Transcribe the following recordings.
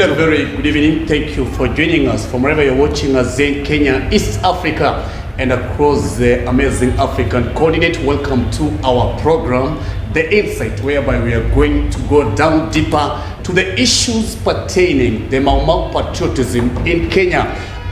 Indeed, a very good evening. Thank you for joining us from wherever you're watching us in Kenya, East Africa, and across the amazing African continent. Welcome to our program, The Insight, whereby we are going to go down deeper to the issues pertaining the Maumau patriotism in Kenya.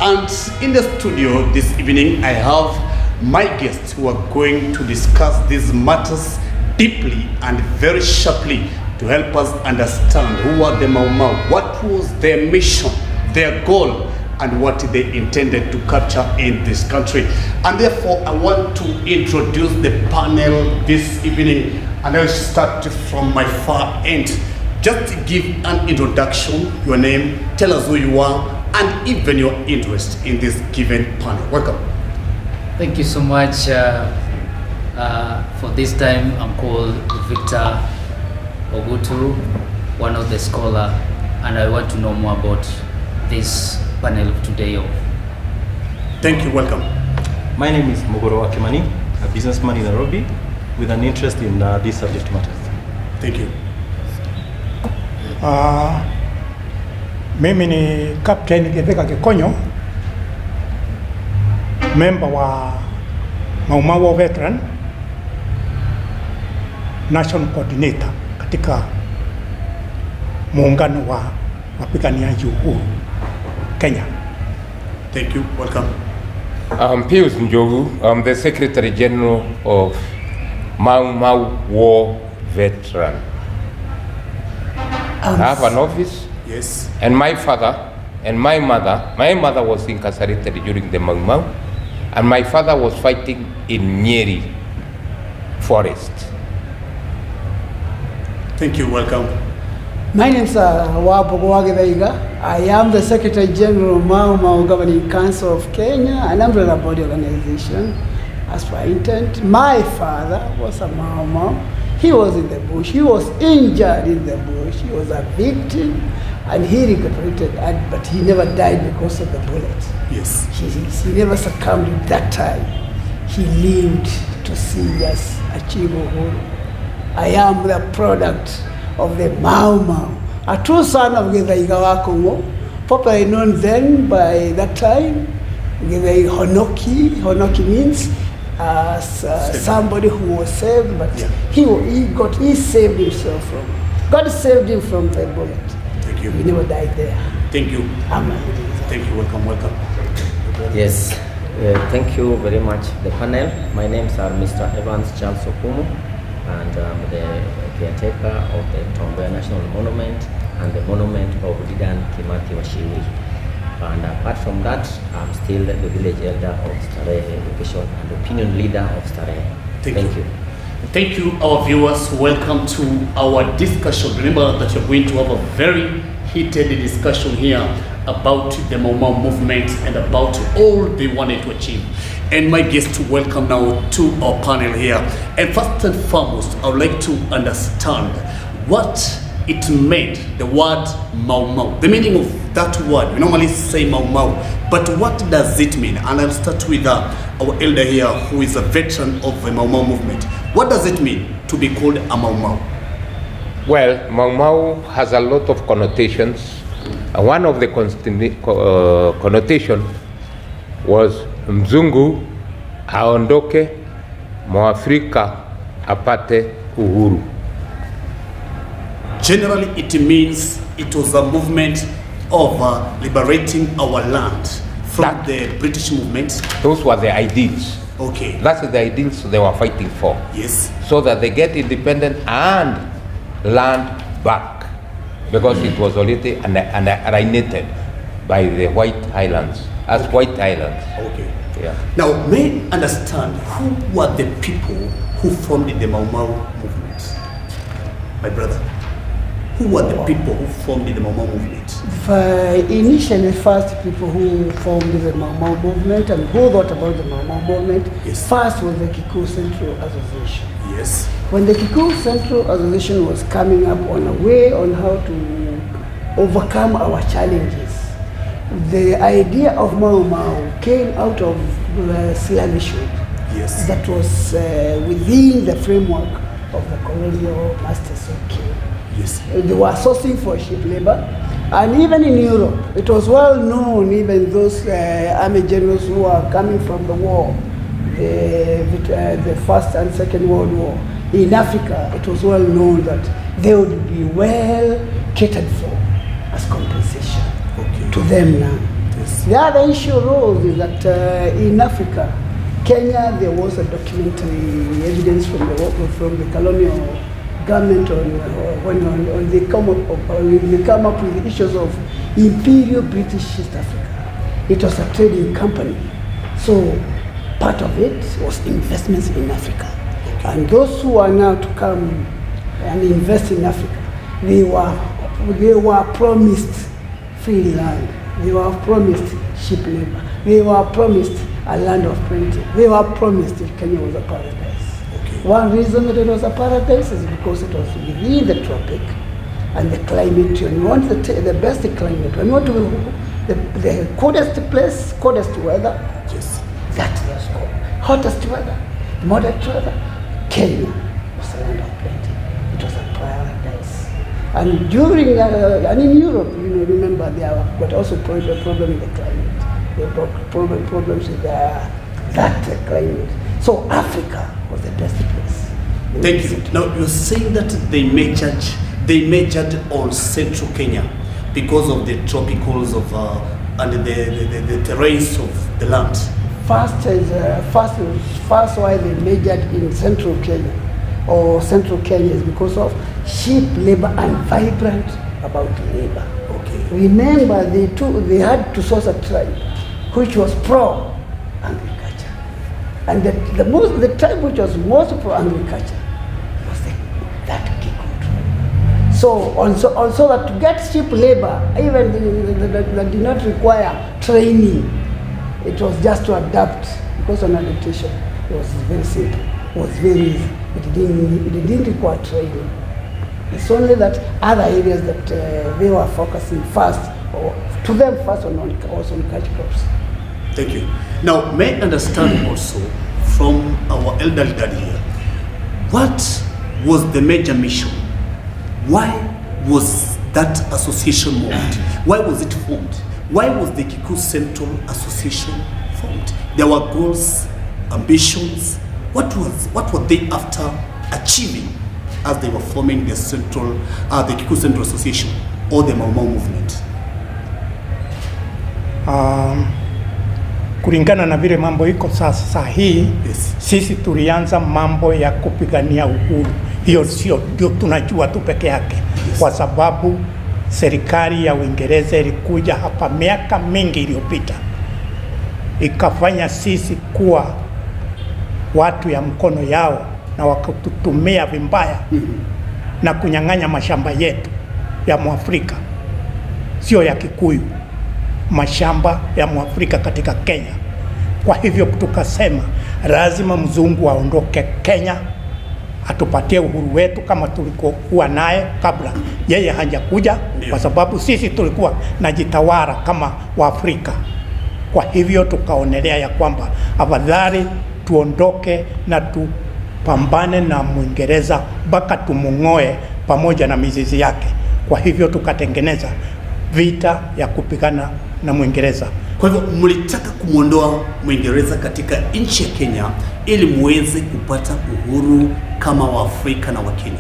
And in the studio this evening, I have my guests who are going to discuss these matters deeply and very sharply to help us understand who are the Maumau, what was their mission, their goal, and what they intended to capture in this country. And therefore, I want to introduce the panel this evening, and I'll start from my far end. Just give an introduction, your name, tell us who you are, and even your interest in this given panel. Welcome. Thank you so much. For this time, I'm called Victor Ogutu, one of the scholar, and I want to know more about this panel of today. Thank you, welcome. My name is Mogoro Wakimani, a businessman in Nairobi with an interest in this subject matter. Thank you. Mimi ni Captain Githeka Gikonyo, member wa Maumau veteran, national coordinator katika muungano wa wapiganiaji uhuru Kenya. Thank you, welcome. Pius Njogu, I'm the Secretary General of Maumau War Veteran. I have an office. Yes. And my father and my mother was incarcerated during the Maumau, and my father was fighting in Nyeri forest. Thank you, welcome. My name is Wabogowagebeiga. I am the Secretary General of Maumau Governing Council of Kenya, an umbrella body organization. As per intent, my father was a Maumau. He was in the bush. He was injured in the bush. He was a victim, and he recuperated, but he never died because of the bullet. Yes. He never succumbed at that time. He lived to see us achieve uhuru. I am the product of the Maumau, a true son of Githaiga wa Kongo, popularly known then by that time, Githai Honoki. Honoki means somebody who was saved, but yeah. he saved himself from, God saved him from the bullet. Thank you. He never died there. Thank you. Amen. Thank you, welcome, welcome. Yes, thank you very much, the panel. My names are Mr. Evans Charles Okumu, and I'm the caretaker of the Tomboya National Monument and the monument of Didan Kimathi Washiri. And apart from that, I'm still the village elder of Starehe Education and opinion leader of Starehe. Thank you. Thank you, our viewers. Welcome to our discussion. Remember that you're going to have a very heated discussion here about the Maumau movement and about all they wanted to achieve. And my guest to welcome now to our panel here. And first and foremost, I would like to understand what it meant, the word Maumau. The meaning of that word, we normally say Maumau, but what does it mean? And I'll start with our elder here, who is a veteran of the Maumau movement. What does it mean to be called a Maumau? Well, Maumau has a lot of connotations. One of the connotation was Mzungu aondoke, Mwafrika apate uhuru. Generally, it means it was a movement of liberating our land from the British movement. Those were the ideals. Okay. That's the ideals they were fighting for. Yes. So that they get independent and land back, because it was already alienated by the White Highlands, as White Highlands. Okay. Yeah. Now, may I understand who were the people who formed the Maumau movement? My brother. Who were the people who formed the Maumau movement? Initially, first people who formed the Maumau movement and who thought about the Maumau movement, yes. First was the Kikuyu Central Association. Yes. When the Kikuyu Central Association was coming up on a way on how to overcome our challenges, the idea of Maumau came out of slavishood. Yes. That was within the framework of the colonial masters of Kenya. Yes. They were sourcing for cheap labor, And even in Europe, it was well known, even those army generals who are coming from the war, the First and Second World War, in Africa, it was well known that they would be well catered for as compensation to them now. Yes. The other issue arose is that in Africa, Kenya, there was a documentary evidence from the colonial government when they come up with the issues of Imperial British East Africa. It was a trading company, so part of it was investments in Africa. And those who are now to come and invest in Africa, they were promised free land. They were promised cheap labor. They were promised a land of plenty. They were promised that Kenya was a paradise. One reason that it was a paradise is because it was within the tropic and the climate. When you want the best climate, when you want to the coldest place, coldest weather, yes, that was called hottest weather, moderate weather. Kenya was a land of plenty. It was a paradise. And during and in Europe, remember there were also problems with the climate. There were problems with that climate. So Africa was the best place. Thank you. Now you're saying that they measured on central Kenya because of the tropicals of and the terrains of the land. First why they measured in central Kenya or central Kenya is because of cheap labor and vibrant about labor. Okay. Remember, they had to source a tribe which was pro-agriculture, and the tribe which was most pro-agriculture was that Kikuyu tribe. So also that to get cheap labor, even that did not require training, it was just to adapt, because on adaptation it was very simple, it was very easy. It didn't require training. It's only that other areas that they were focusing first, or to them first, on catch crops. Thank you. Now, may I understand also from our elderly daddy here, what was the major mission? Why was that association formed? Why was it formed? Why was the Kikuyu Central Association formed? There were goals, ambitions. What were they after achieving as they were forming the Kikuyu Central Association or the Maumau movement? Kulingana na vile mambo iko sasa hii, yes, sisi tulianza mambo ya kupigania uhuru. Hiyo sio ndio tunajua tu peke yake, yes, kwa sababu serikali ya Uingereza ilikuja hapa miaka mingi iliyopita, ikafanya sisi kuwa watu ya mkono yao na wakatutumia vibaya na kunyang'anya mashamba yetu ya Mwafrika, sio ya Kikuyu, mashamba ya Mwafrika katika Kenya. Kwa hivyo tukasema lazima mzungu aondoke Kenya, atupatie uhuru wetu kama tulikuwa naye kabla yeye hajakuja, kwa sababu sisi tulikuwa najitawala kama Waafrika. Kwa hivyo tukaonelea ya kwamba afadhali tuondoke na tupambane na Mwingereza mpaka tumung'oe pamoja na mizizi yake. Kwa hivyo tukatengeneza vita ya kupigana na Mwingereza. Kwa hivyo mlitaka kumuondoa Mwingereza katika nchi ya Kenya ili muweze kupata uhuru kama Waafrika na Wakenya.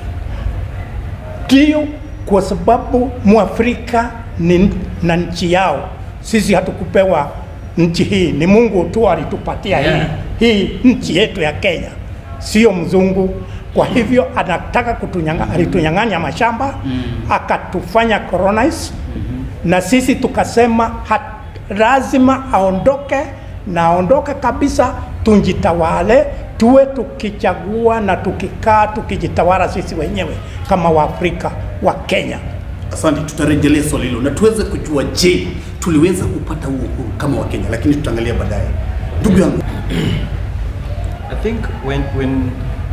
Ndio, kwa sababu Mwafrika ni na nchi yao. Sisi hatukupewa nchi hii, ni Mungu tu alitupatia, yeah, hii nchi yetu ya Kenya, sio mzungu. Kwa hivyo anataka alitunyang'anya mashamba, akatufanya colonize, na sisi tukasema lazima aondoke, na aondoke kabisa, tunjitawale, tuwe tukichagua na tukikaa tukijitawala sisi wenyewe kama Waafrika wa Kenya. Asante, tutarejelea swali hilo na tuweze kujua, je, tuliweza kupata huo uhuru kama Wakenya, lakini tutaangalia baadaye. Ndugu yangu, I think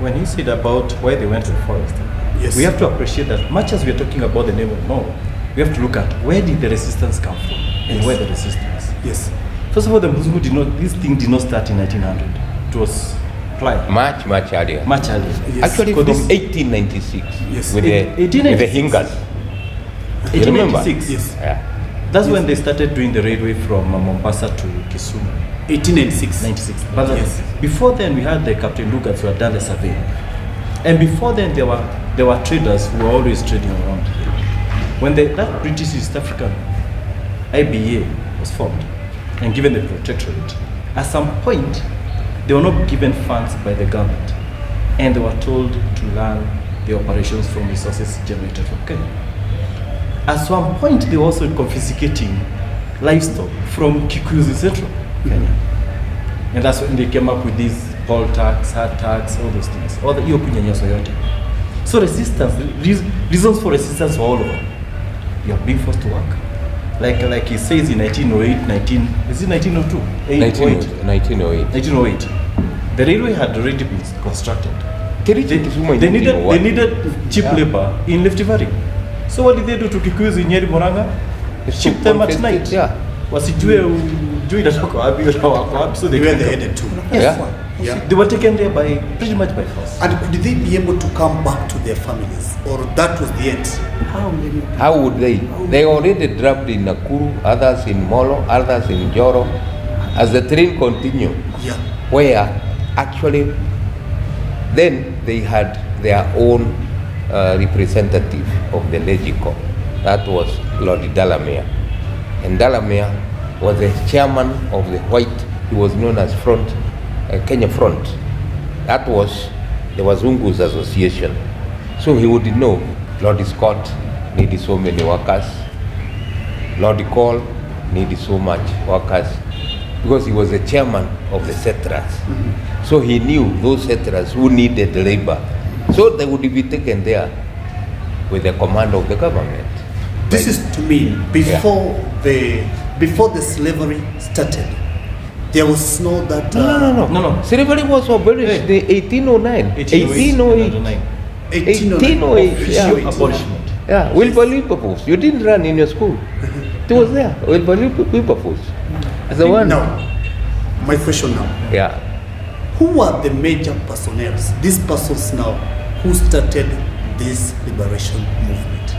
when he said about why they went to the forest, yes, we have to appreciate that much as we are talking about the name of Mau, we have to look at where did the resistance come from, and yes, where the resistance. Yes. First of all, the Mzungu this thing did not start in 1900. It was applied much earlier. Much earlier. Yes. Actually, from 1896. Yes. With the Hingers. You remember? 1896. Yes. Yeah. That's when they started doing the railway from Mombasa to Kisumu. 1896. 96. But Yes. before then, we had the Captain Lugats who had done the survey. And before then, there were traders who were always trading around here. When that British East African IBA was formed and given the protectorate, at some point, they were not given funds by the government, and they were told to learn the operations from resources generated from Kenya. At some point, they were also confiscating livestock from Kikuyus in central Kenya. And that's when they came up with these poll tax, hard tax, all those things. All the hiyo kunyanyaso yote. So resistance, reasons for resistance were all over. You are being forced to work. Like he says in 1908, is it 1902? 1908. 1908. The railway had already been constructed. Kericho Kisumu in They 1901. needed cheap labor in Rift Valley. So what did they do to Kikuyus in Nyeri Murang'a? Ship them at night. Yeah. Wasijue ujue inatoka wapi na wako wapi, so they Where came they down. headed to. Yeah. Yeah. They were taken there by pretty much by force. And could they be able to come back to their families, or that was the end? How many? How would they? They already dropped in Nakuru, others in Molo, others in Joro. As the train continued, Yeah. where actually then they had their own representative of the Legico. That was Lord Delamere. And Delamere was the chairman of the white, he was known as Kenya Front. That was the Wazungu's association. So he would know Lord Scott needed so many workers, Lord Cole needed so much workers, because he was the chairman of the settlers. So he knew those settlers who needed labor. So they would be taken there with the command of the government. This is to me before the slavery started. There was no that. No. Slavery was abolished in 1809, 1808. 1808, yeah. Official abolishment. Yeah, Wilberforce. You didn't run in your school. It was there. Wilberforce. The one. Now, my question now. Yeah. Who are the major personnel, these persons now, who started this liberation movement?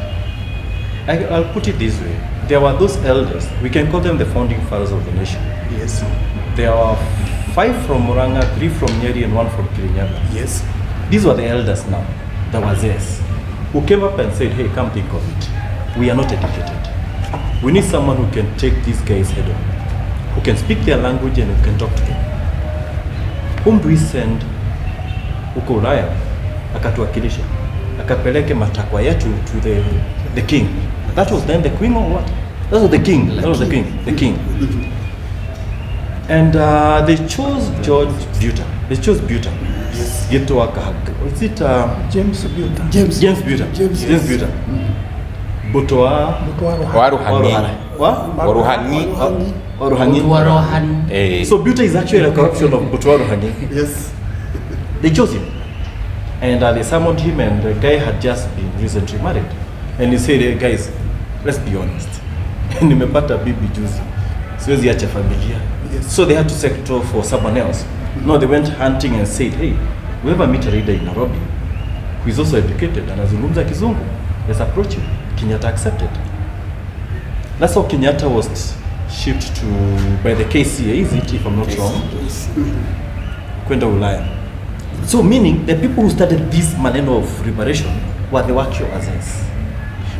I'll put it this way. There were those elders, we can call them the founding fathers of the nation. Yes. There are 5 from Murang'a, 3 from Nyeri, and 1 from Kirinyaga. Yes. These were the elders now, the wazes, who came up and said, hey, come think of it. We are not educated. We need someone who can take these guys head on, who can speak their language and who can talk to them. Whom do we send huko Ulaya akatuwakilisha, akapeleke matakwa yetu to the king? That was then the queen or what? That was the king. That was the king. The king. And they chose George Buter. They chose Buter. Yes. Is it James Buter. James Buter? James Buter. Butoa Waruhani. Waruhani. Waruhani. So Buter is actually a corruption of Butoa Ruhani. Yes. They chose him. And they summoned him, and the guy had just been recently married. And he said, hey, guys, let's be honest. Nimepata bibi juzi. Siwezi acha familia. Yes. So they had to settle for someone else. No, they went hunting and said, hey, we have a meet a leader in Nairobi who is also educated and anazungumza Kizungu. Let's approach him. Kenyatta accepted. That's how Kenyatta was shipped to, by the KCA, is it, if I'm not wrong? Kwenda Ulaya. So meaning, the people who started this maneno of liberation were the actual Wazes.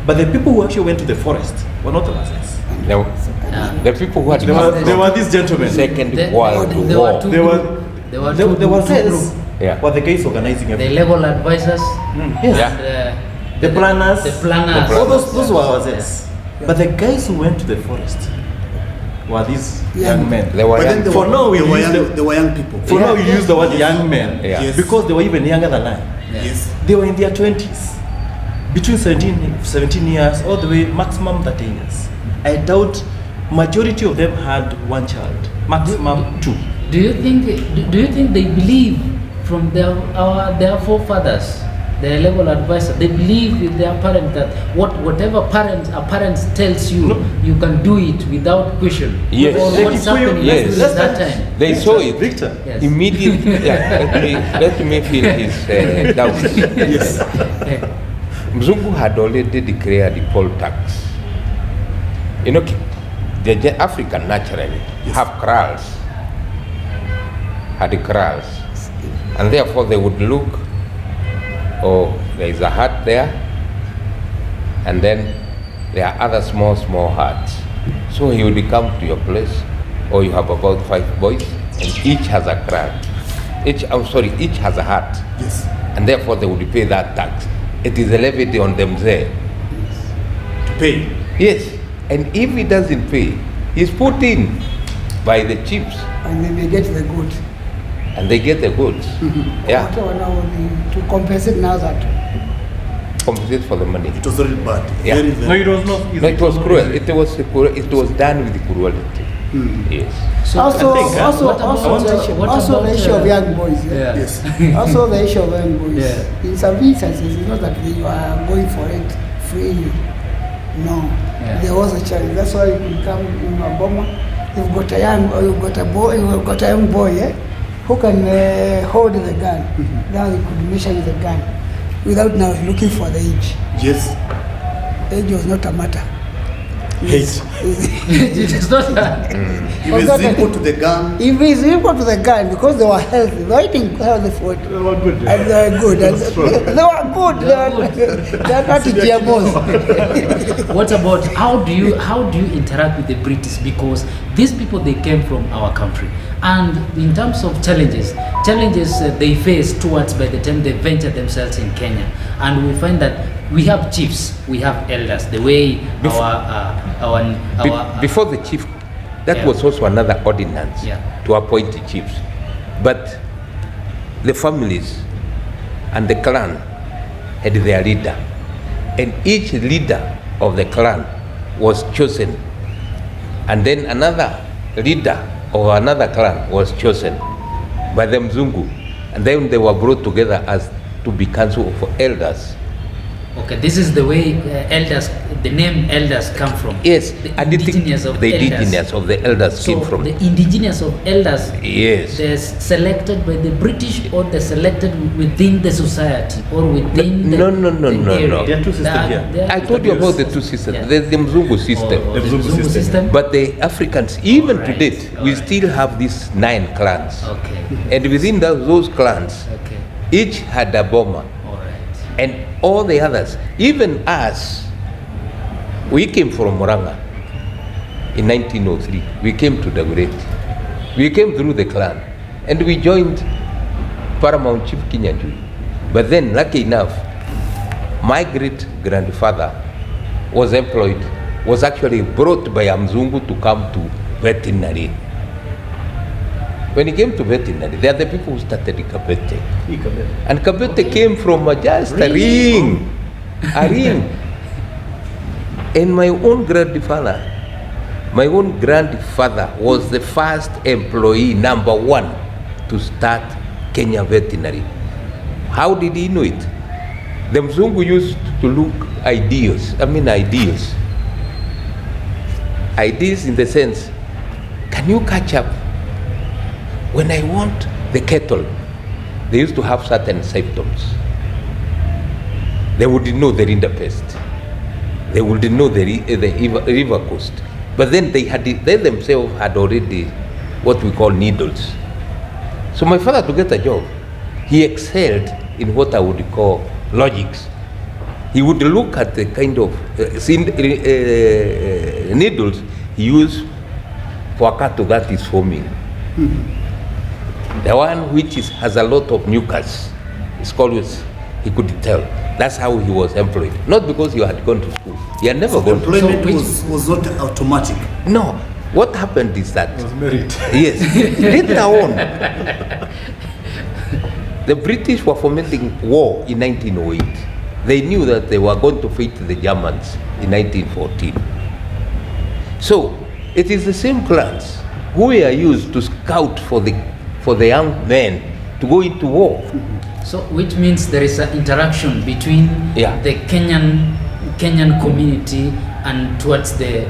But the people who actually went to the forest were not the Wazes. The people who had There were these gentlemen. Second There World were War. two- There were two the Wazes groups. Yeah. were the guys organizing The everything. level advisors. Yes. Yeah. And, The planners. The planners. All those were Wazes. But the guys who went to the forest were these young men. They were But then young. they For were, now, we they were use young, they were young people. For now, we use the word young men Yeah. Yes. because they were even younger than I. Yes. They were in their 20s, between 17 years all the way maximum 30 years. I doubt majority of them had one child, maximum 2. Do you think they believe from their forefathers, their level advisor, they believe with their parents that whatever a parent tells you, No. you can do it without question? Yes. Or what's happening Yes. at that time? They saw it Victor. Yes. immediately. Yeah, let me feel his doubt. Yes. Mzungu had already declared the poll tax. You know, the African naturally have kraals, had kraals, and therefore they would look, oh, there is a hut there, and then there are other small huts. So he would come to your place, or you have about 5 boys, and each has a kraal. Each has a hut. Yes. And therefore they would pay that tax. It is levied on them there. To pay. Yes. And if he doesn't pay, he's put in by the chiefs. And then they get the goods. And they get the goods. Yeah. Whatever now, to compensate now that. Compensate for the money. It was really bad. Yeah. Very, No, very it was not. No, it was cruel. It was done with cruelty. Yes. So Also, I think, also, what also, about- the issue, what also about, the issue of young boys. Yeah. Yes. Also the issue of young boys. Yeah. In some instances, it's not that they are going for it freely. No. Yeah. There was a challenge. That's why you can come in a bomber. You've got a young, or you've got a boy, you've got a young boy, who can hold the gun. Now you could measure with the gun without now looking for the age. Yes. Age was not a matter. Hate. It's not that. If it's equal to the gun, If it's equal to the gun, because they were healthy, they were eating healthy food. They were good. And they were good. And they were good. They are not GMOs. What about how do you interact with the British? Because these people, they came from our country, and in terms of challenges they face towards by the time they venture themselves in Kenya, and we find that we have chiefs, we have elders. The way Before the chief, that Yeah. was also another ordinance Yeah. to appoint the chiefs. But the families and the clan had their leader. And each leader of the clan was chosen. And then another leader of another clan was chosen by the Mzungu. And then they were brought together as to be council of elders. Okay, this is the way elders, the name elders come from. Yes, the and it- indigenous of the elders. indigenous of the elders So came from. the indigenous of elders, Yes. they're selected by the British, or they're selected within the society, or within the No. the area. There are two systems here. I told you about the two systems. Yeah. There's the Mzungu system. Or The the Mzungu Mzungu system. system. But the Africans, even to Alright, date, we alright. still have these 9 clans. Okay, And within those clans, okay, each had a bomber. all right. And all the others, even us, we came from Muranga in 1903. We came to Dagoretti. We came through the clan. And we joined Paramount Chief Kenyan. But then, lucky enough, my great-grandfather was actually brought by a Mzungu to come to veterinary. When he came to veterinary, they are the people who started Kabete. And Kabete came from just a ring. A ring. And my own grandfather was the first employee, number 1, to start Kenya Veterinary. How did he know it? The Mzungu used to look ideas in the sense, can you catch up? When I want the cattle, they used to have certain symptoms. They would know the rinderpest. They would know the river coast. But then they themselves had already what we call needles. So my father, to get a job, he excelled in what I would call logics. He would look at the kind of needles he used for a cattle that is forming. The one which has a lot of mucus, it's called, he could tell. That's how he was employed. Not because he had gone to school. He had never gone to school. employment was not automatic. No. What happened is that, It was merit. yes, later on, the British were fomenting war in 1908. They knew that they were going to fight the Germans in 1914. So, it is the same clans who were used to scout for the young men to go into war. So, which means there is an interaction between Yeah. the Kenyan community and towards the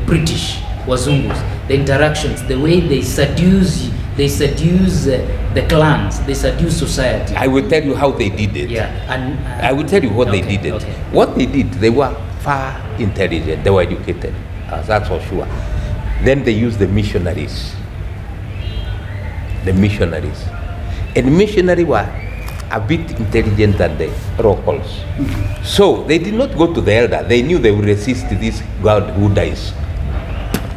British Wazungus. The interactions, the way they seduce they seduce the clans, they seduce society. I will tell you how they did it. Yeah, and I will tell you what they okay, did it. okay. What they did, they were far intelligent, they were educated, that's for sure. Then they used the missionaries. The missionaries. And missionaries were a bit intelligent than the locals. So they did not go to the elder. They knew they would resist this God who dies.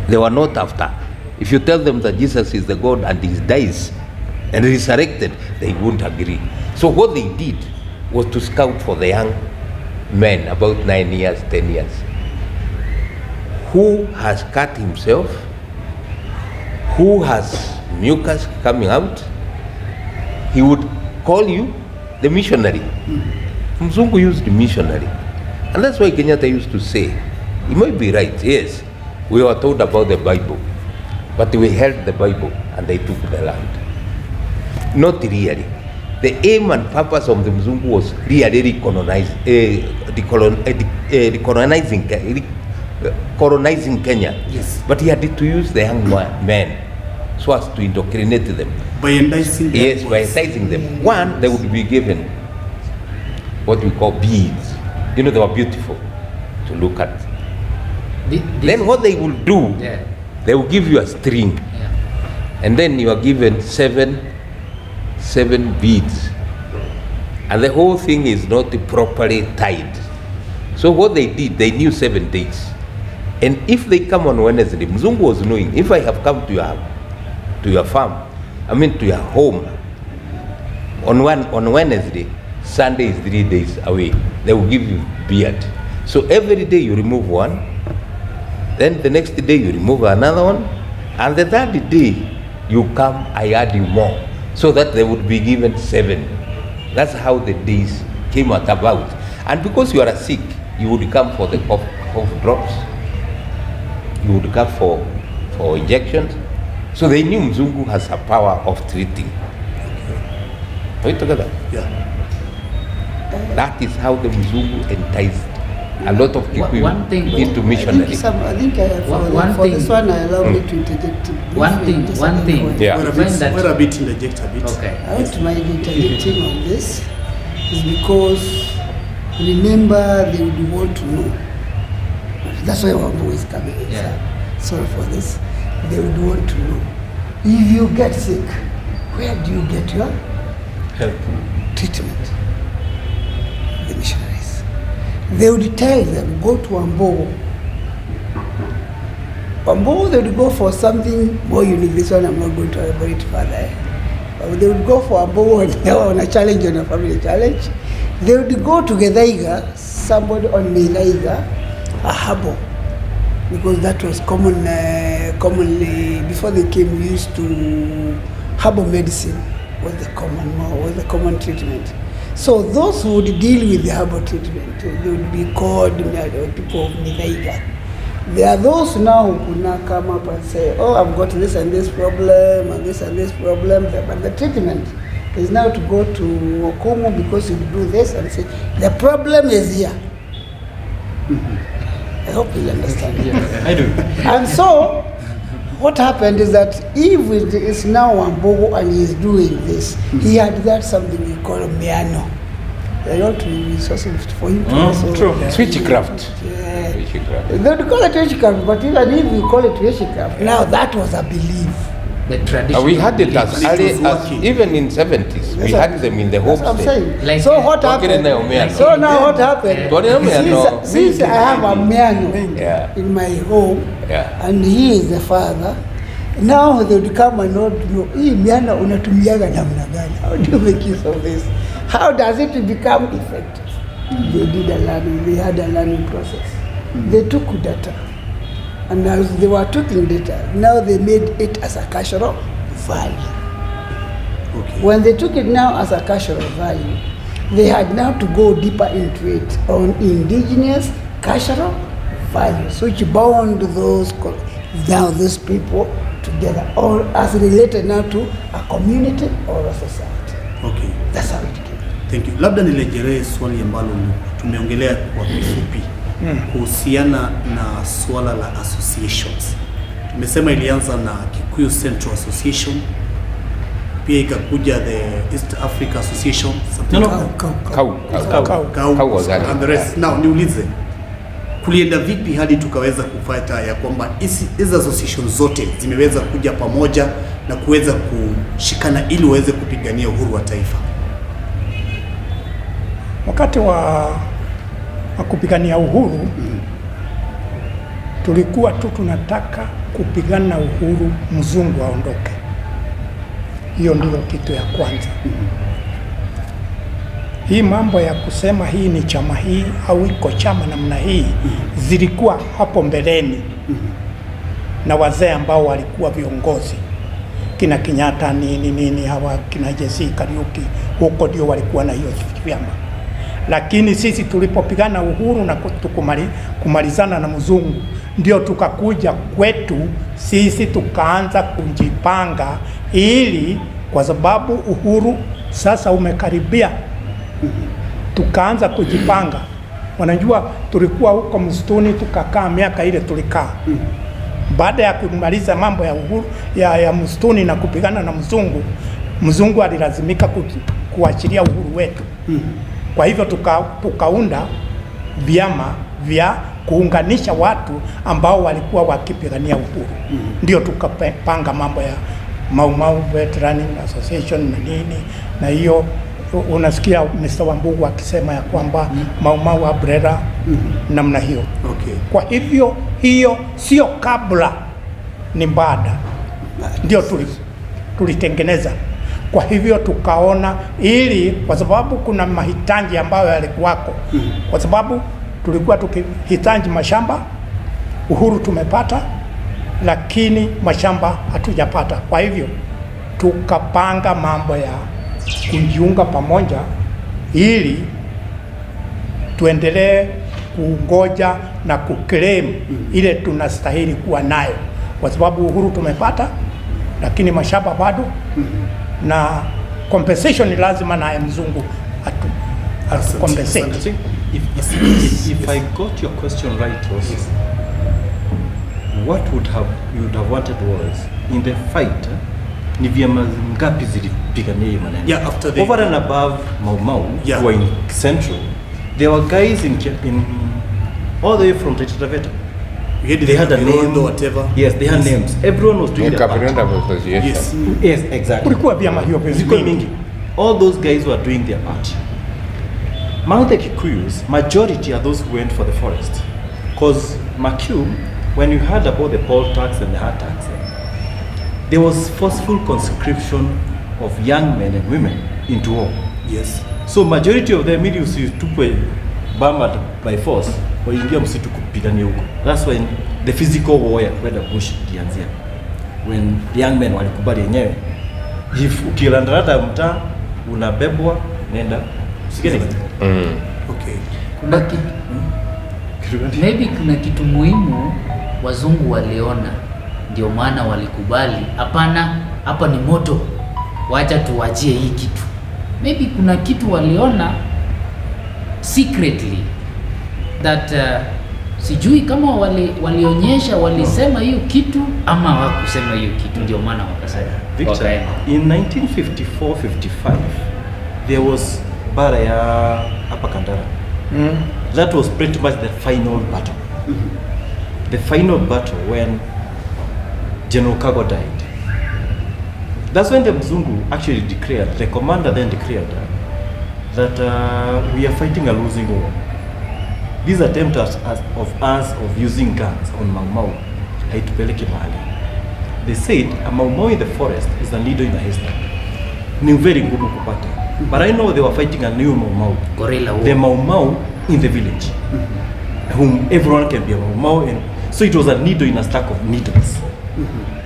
They were not after. If you tell them that Jesus is the God and he dies and resurrected, they wouldn't agree. So what they did was to scout for the young men, about 9 years, 10 years, who has cut himself, who has mucus coming out. He would call you the missionary. Mzungu used missionary. And that's why Kenyatta used to say, he might be right, yes, we were told about the Bible, but we held the Bible and they took the land. Not really. The aim and purpose of the Mzungu was really colonizing Kenya. Yes. But he had to use the young men so as to indoctrinate them. By enticing them. Yes, by enticing them. One, they would be given what we call beads. You know, they were beautiful to look at. Then what they will do, they will give you a string. And then you are given seven beads. And the whole thing is not properly tied. So what they did, they knew 7 days. And if they come on Wednesday, Mzungu was knowing, if I have come to your farm, I mean to your home, on Wednesday, Sunday is 3 days away. They will give you beard. So every day you remove one, then the next day you remove another one, and the third day you come, I add you more, so that they would be given 7. That's how the days came about. And because you are sick, you would come for the cough drops. You would come for injections. So they knew Mzungu has a power of treating. Are we together? Yeah. That is how the Mzungu enticed a lot of people into missionaries. I think for this one, I allow me to interject. One thing. Yeah. We're a bit interject a bit. Okay. I want to mind interjecting on this is because remember they would want to know. That's why Maumau is coming in. Yeah. Sorry for this. They would want to know. If you get sick, where do you get your Help. treatment? The missionaries. They would tell them, go to Maumau. Maumau, they would go for something more unique. This one I'm not going to elaborate further. They would go for Maumau when they were on a challenge, on a family challenge. They would go to Gethaiga, somebody on Gethaiga, a herbal, because that was commonly before they came used to herbal medicine was the common treatment. So those who would deal with the herbal treatment, they would be called people of Gethaiga. There are those now who could now come up and say, oh, I've got this and this problem and this problem, but the treatment is now to go to Okumu because you do this and say, the problem is here. I hope you understand. Yeah, I do. And so, what happened is that if it is now Maumau and he is doing this, he had that something we call Miano. There are not resources for him to also. True. Switchcraft. Yeah. Witchcraft. They would call it witchcraft, but even if you call it witchcraft, now that was a belief. The tradition. We had it as It early was as working. even in 70s. We had them in the That's home what I'm state. saying. Like, so what happened? So now what happened? Since I have a Miano Yeah. in my home, Yeah. and he is the father, now they would come and not know, hii Miano unatumiaga namna gani? How do you make use of this? How does it become effective? They did a learning, they had a learning process. They took data. And as they were taking data, now they made it as a cultural value. Okay. When they took it now as a cultural value, they had now to go deeper into it on indigenous cultural values, which bound those people together, or as related now to a community or a society. Okay. That's how it came. Thank you. Labda nirejelee swali ambalo tumeongelea kwa kifupi kuhusiana na swala la associations. Tumesema ilianza na Kikuyu Central Association pia ikakuja the East Africa Association, No, no. KAU was and the rest. Now niulize, kulienda vipi hadi tukaweza kufuata ya kwamba hizi association zote zimeweza kuja pamoja na kuweza kushikana ili waweze kupigania uhuru wa taifa? Wakati wa kupigania uhuru tulikuwa tu tunataka kupigana uhuru, mzungu aondoke. Hiyo ndio kitu ya kwanza. Hii mambo ya kusema hii ni chama hii au iko chama namna hii zilikuwa hapo mbeleni na wazee ambao walikuwa viongozi, kina Kenyatta nini hawa kina Jesse Kariuki, huko ndio walikuwa na hiyo vyama. Lakini sisi tulipopigana uhuru na kumalizana na mzungu, ndio tukakuja kwetu sisi tukaanza kujipanga, ili kwa sababu uhuru sasa umekaribia, tukaanza kujipanga. Wanajua tulikuwa huko msituni tukakaa miaka ile tulikaa. Baada ya kumaliza mambo ya uhuru ya msituni na kupigana na mzungu alilazimika kuachilia uhuru wetu. Kwa hivyo tukaunda vyama vya kuunganisha watu ambao walikuwa wakipigania uhuru. Ndio tukapanga mambo ya Maumau Veteran Association na nini, na hiyo unasikia Mr. Wambugu akisema ya kwamba Maumau Abrera namna hiyo. Okay. Kwa hivyo hiyo sio kabla, ni baada ndio tulitengeneza. Kwa hivyo tukaona, ili kwa sababu kuna mahitaji ambayo yalikuwako, kwa sababu tulikuwa tukihitaji mashamba, uhuru tumepata, lakini mashamba hatujapata. Kwa hivyo tukapanga mambo ya kujiunga pamoja ili tuendelee kungoja na kuclaim ile tunastahili kuwa nayo, kwa sababu uhuru tumepata, lakini mashamba bado na compensation ni lazima na mzungu compensate. If I got your question right, was what you would have wanted was in the fight, ni vyama ngapi zilipigania hiyo maneno? Yeah, after the over and above Maumau, yeah, who were in Central, there were guys in all the way from Patriotism. They had a name or whatever. Yes, they had names. Everyone was doing their part. Yes. Yes, exactly. Kulikuwa vyama hiyo mingi. All those guys were doing their part. Among the Kikuyus, majority are those who went for the forest. Because Makiu, when you heard about the poll tax and the hard tax, there was forceful conscription of young men and women into war. Yes. So majority of them took Burma by force, waingia msitu kupigania huko. That's when the physical war ya kwenda bush ilianzia. When the young men walikubali yenyewe, if ukilandarata mtaa unabebwa nenda usigeni. Okay. Maybe kuna kitu muhimu wazungu waliona, ndio maana walikubali, hapana, hapa ni moto, wacha tuachie hii kitu. Maybe kuna kitu waliona secretly that sijui kama walionyesha, walisema hiyo kitu ama hawakusema hiyo kitu, ndio maana wakasema. Victor, in 1954-55 there was bara ya hapa Kandara. That was pretty much the final battle. The final battle when General Kago died. That's when the Mzungu actually declared, the commander then declared that we are fighting a losing war. This attempt of us of using guns on Maumau haitupeleki mahali. They said a Maumau in the forest is a needle in a haystack. Ni very ngumu kupata. But I know they were fighting a new Maumau. Gorilla war. The Maumau in the village. Whom everyone can be a Maumau, and so it was a needle in a stack of needles.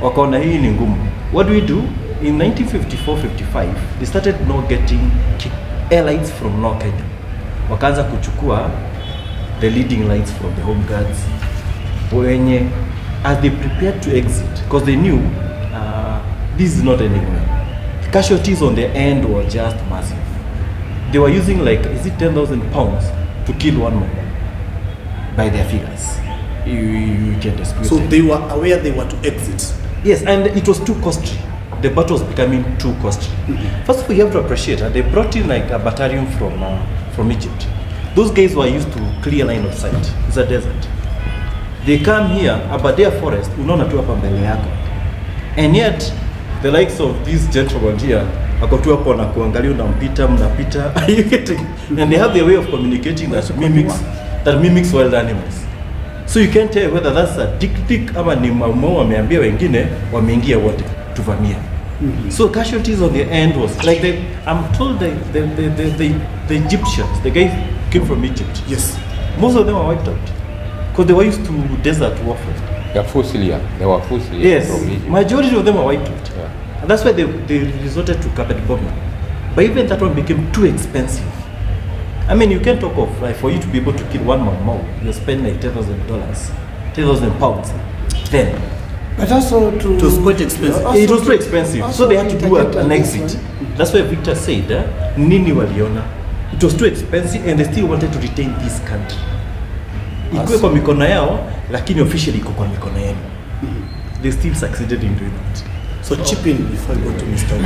Wakaona hii ni ngumu. What do we do? In 1954-55 they started not getting allies from North Kenya. Wakaanza kuchukua the leading lights from the home guards wenye, as they prepared to exit, because they knew this is not anywhere. Casualties on the end were just massive. They were using like, is it 10,000 pounds to kill one man by their figures. You can dispute So it. they were aware they were to exit. Yes, and it was too costly. the battle was becoming too costly. First of all, you have to appreciate that they brought in like a battalion from Egypt. Those guys were used to clear line of sight. It's a desert. They come here, Aberdare forest, unaona tu hapa mbele yako. And yet, the likes of these gentlemen here, ako tu hapo na kuangalia unampita, mnapita. Are you getting? And they have their way of communicating that mimics wild animals. So you can't tell whether that's a tik ama ni Maumau wameambia wengine wameingia wote tuvamia. So casualties on the end was like I'm told the Egyptians, the guys came from Egypt. Yes. Most of them were wiped out because they were used to desert warfare. They were fossilia Yes, from Egypt. majority of them were wiped out. Yeah. And that's why they resorted to carpet bombing. But even that one became too expensive. I mean, you can talk of like for you to be able to kill one Maumau, you spend like $10,000, £10,000 then. But also It was quite expensive. It was too expensive, so they had to do an exit. That's why Victor said, Nini waliona. It was too expensive and they still wanted to retain this country. Ikuwe kwa mikono yao, lakini officially iko kwa mikono yenu. They still succeeded in doing that. So chip in before I go to Mr.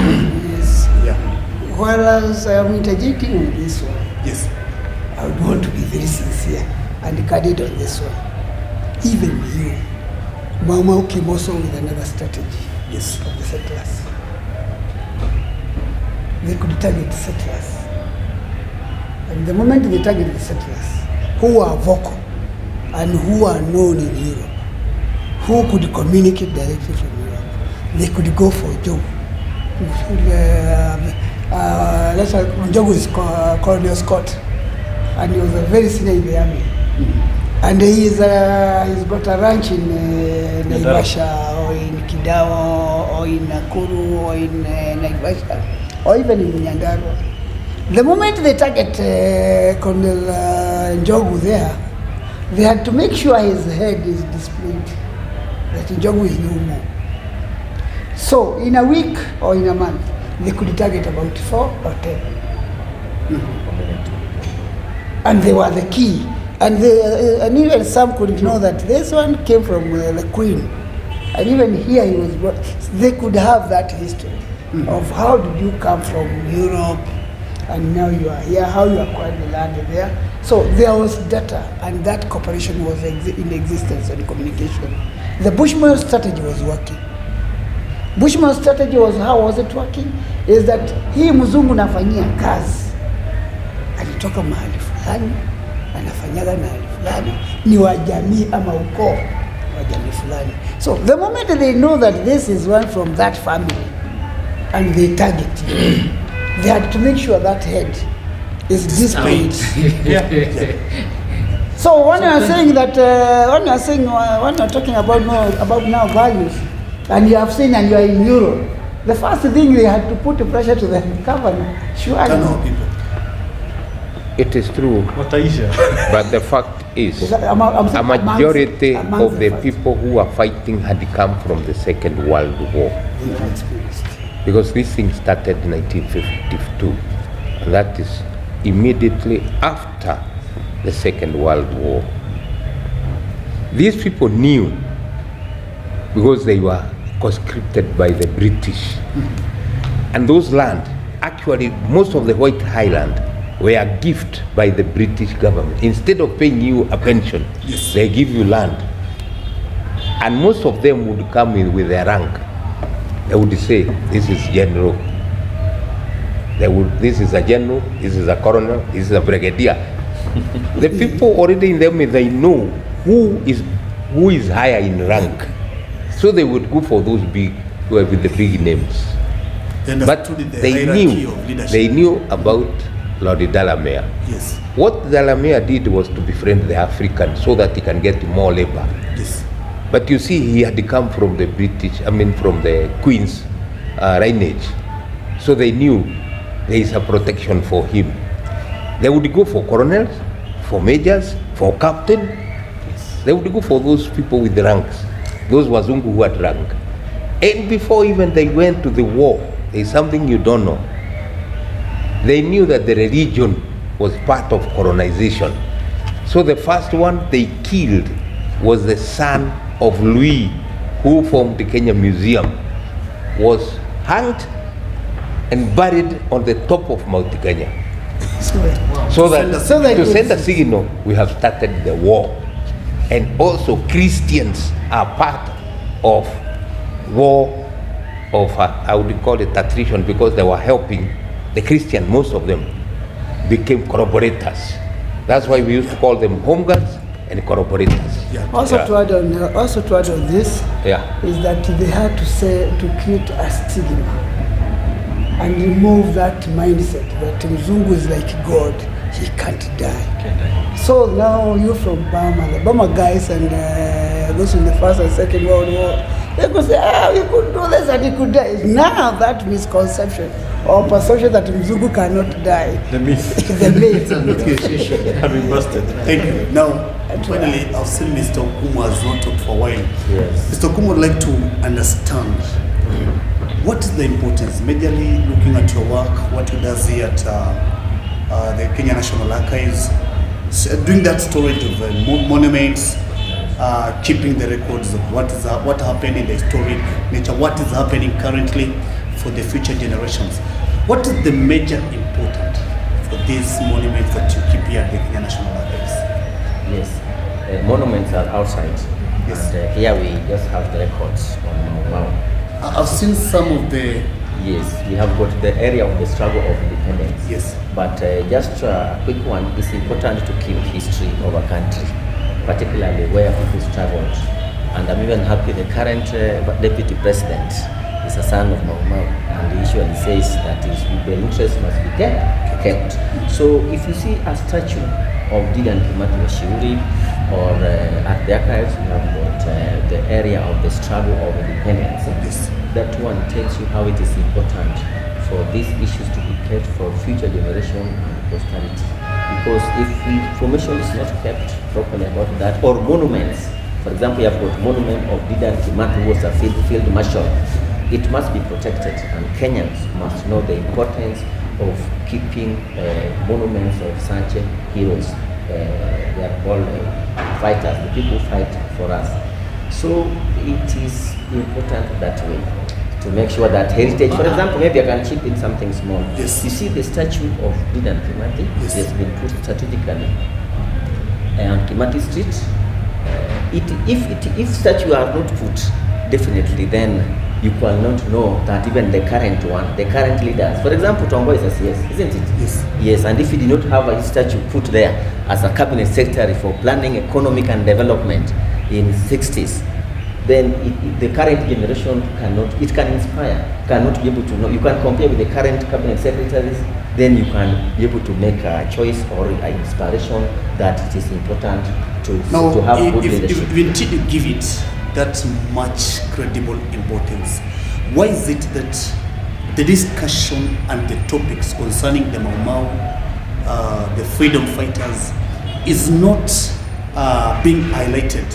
Yes. Yeah. Whereas I am interjecting on this one, Yes. I would want to be very sincere and candid on this one. Even you, Maumau came also with another strategy. Yes. Of the settlers. They could target settlers. And the moment they target the settlers, who are vocal and who are known in Europe, who could communicate directly from Europe, they could go for a job. Let's say Njogu is Colonial Scott, and he was a very senior in the army. And he's got a ranch in Naivasha, or in Kidawa, or in Nakuru, or in Naivasha, or even in Nyandarua. The moment they target Colonel Njogu there, they had to make sure his head is displayed, that Njogu is no more. So in a week or in a month, they could target about 4 or 10. And they were the key. And even some could know that this one came from the Queen. And even here he was brought. They could have that history of how did you come from Europe and now you are here, how you acquired the land there. So there was data, and that cooperation was in existence and communication. The Bushman strategy was working. Bushman strategy was, how was it working? Is that hii mzungu nafanyia kazi, alitoka mahali fulani, anafanyaga mahali fulani, ni wa jamii ama ukoo wa jamii fulani. So the moment they know that this is one from that family and they target you, they had to make sure that head is displayed. So when you are saying that, when you are talking about now values, and you have seen and you are in Europe, the first thing they had to put pressure to the governor. Sure. People. It is true, Wataisha. but the fact is, a a majority of the fighting. people who are fighting had come from the Second World War. Because this thing started in 1952. And that is immediately after the Second World War. These people knew, because they were conscripted by the British. And those land, actually most of the White Highland, were a gift by the British government. Instead of paying you a pension, Yes. they give you land. And most of them would come in with their rank. They would say, this is general. This is a general, this is a colonel, this is a brigadier. The people already in the army, they know who is higher in rank. So they would go for those big, with the big names. But they knew about Lord Delamere. Yes. What Delamere did was to befriend the Africans so that he can get more labor. Yes. But you see, he had come from the from the Queen's lineage. So they knew there is a protection for him. They would go for colonels, for majors, for captain. They would go for those people with ranks, those Wazungu who had rank. And before even they went to the war, there is something you don't know. They knew that the religion was part of colonization. So the first one they killed was the son of Louis, who formed the Kenya Museum, was hanged and buried on the top of Mount Kenya. So, So that, So that to you- send a signal, we have started the war. And also Christians are part of war of, I would call it attrition, because they were helping the Christian, most of them became corroborators. That's why we used to call them home guards and corroborators. also Yeah. to add on this, Yeah. is that they had to create a stigma and remove that mindset that Mzungu is like God, he can't die. So now you from Burma, the Burma guys and those in the First and Second World War, they could say, you could do this and he could die. Now that misconception or perception that Mzungu cannot die, The myth. the myth. Have been busted. Thank you. Now, finally, I've seen Mr. Okumu has not talked for a while. Yes. Mr. Okumu would like to understand what is the importance, majorly looking at your work, what he does here at the Kenya National Archives, doing that storage of monuments, keeping the records of what happened in the historic nature, what is happening currently for the future generations. What is the major important for these monuments that you keep here at the Kenya National Archives? Yes, monuments are outside. Yes. And here we just have the records on Maumau. I've seen some of the, Yes, we have got the area of the struggle of independence. yes, But just a quick one, it's important to keep history of a country, particularly where people struggled. And I'm even happy the current deputy president is a son of Maumau, and he usually says that the interest must be kept. So if you see a statue of Didan Kimathi Mashauri, or at the archives we have got the area of the struggle of independence. yes. That one tells you how it is important for these issues to be kept for future generation and posterity. Because if information is not kept properly about that, or monuments, for example, you have got monument of Didan Kimathi, who was a field marshal, it must be protected, and Kenyans must know the importance of keeping monuments of such heroes. They are called fighters, the people who fight for us. So it is important that way to make sure that heritage, for example, maybe I can chip in something small. Yes. You see the statue of Didan Kimathi, Yes. it has been put strategically on Kimathi Street. If statue are not put, definitely then you cannot know that even the current leaders, for example, Tombo is a CS, isn't it? Yes. Yes, and if you did not have a statue put there as a cabinet secretary for planning economic and development in 60s, then the current generation cannot be able to know. You can compare with the current cabinet secretaries, then you can be able to make a choice or an inspiration that it is important to have good leadership. If we need to give it that much credible importance, why is it that the discussion and the topics concerning the Maumau, the freedom fighters, is not being highlighted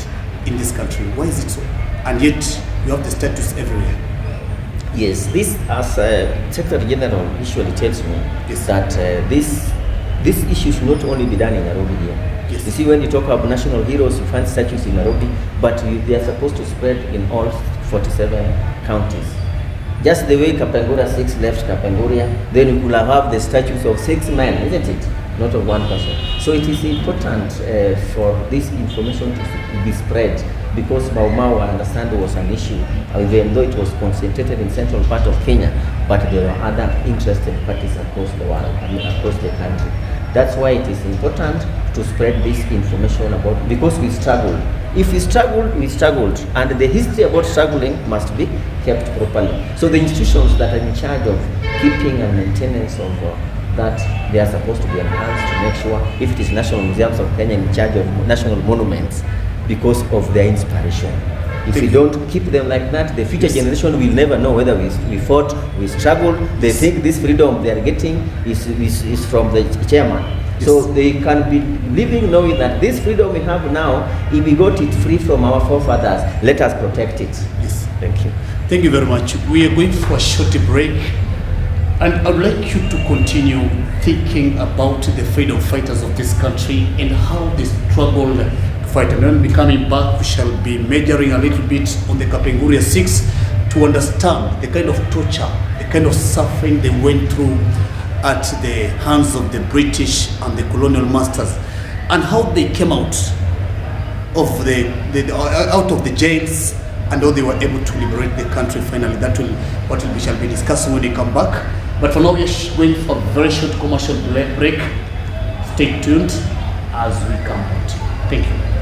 in this country? Why is it so? And yet you have the status everywhere. Yes, this, as Secretary General usually tells me, Yes. that this issue should not only be done in Nairobi here. Yes. You see, when you talk about national heroes, you find statues in Nairobi, but they are supposed to spread in all 47 counties. Just the way Kapenguria 6 left Kapenguria, then you could have the statues of 6 men, isn't it? Not of one person. So it is important for this information to be spread, because Maumau, I understand, was an issue, even though it was concentrated in central part of Kenya, but there were other interested parties across the world, across the country. That's why it is important to spread this information about, because we struggled. If we struggled, we struggled, and the history about struggling must be kept properly. So the institutions that are in charge of keeping and maintenance of that, they are supposed to be enhanced to make sure, if it is National Museums of Kenya in charge of national monuments, because of their inspiration. If we don't keep them like that, the future generation will never know whether we fought, we struggled. They think this freedom they are getting is from the chairman. So they can be living knowing that this freedom we have now, if we got it free from our forefathers, let us protect it. Yes. Thank you. Thank you very much. We are going for a short break, and I'd like you to continue thinking about the freedom fighters of this country and how they struggled to fight. And when we coming back, we shall be measuring a little bit on the Kapenguria 6 to understand the kind of torture, the kind of suffering they went through at the hands of the British and the colonial masters, and how they came out of out of the jails, and how they were able to liberate the country finally. That will we shall be discussing when we come back. But for now, we are going for a very short commercial break. Stay tuned as we come out. Thank you.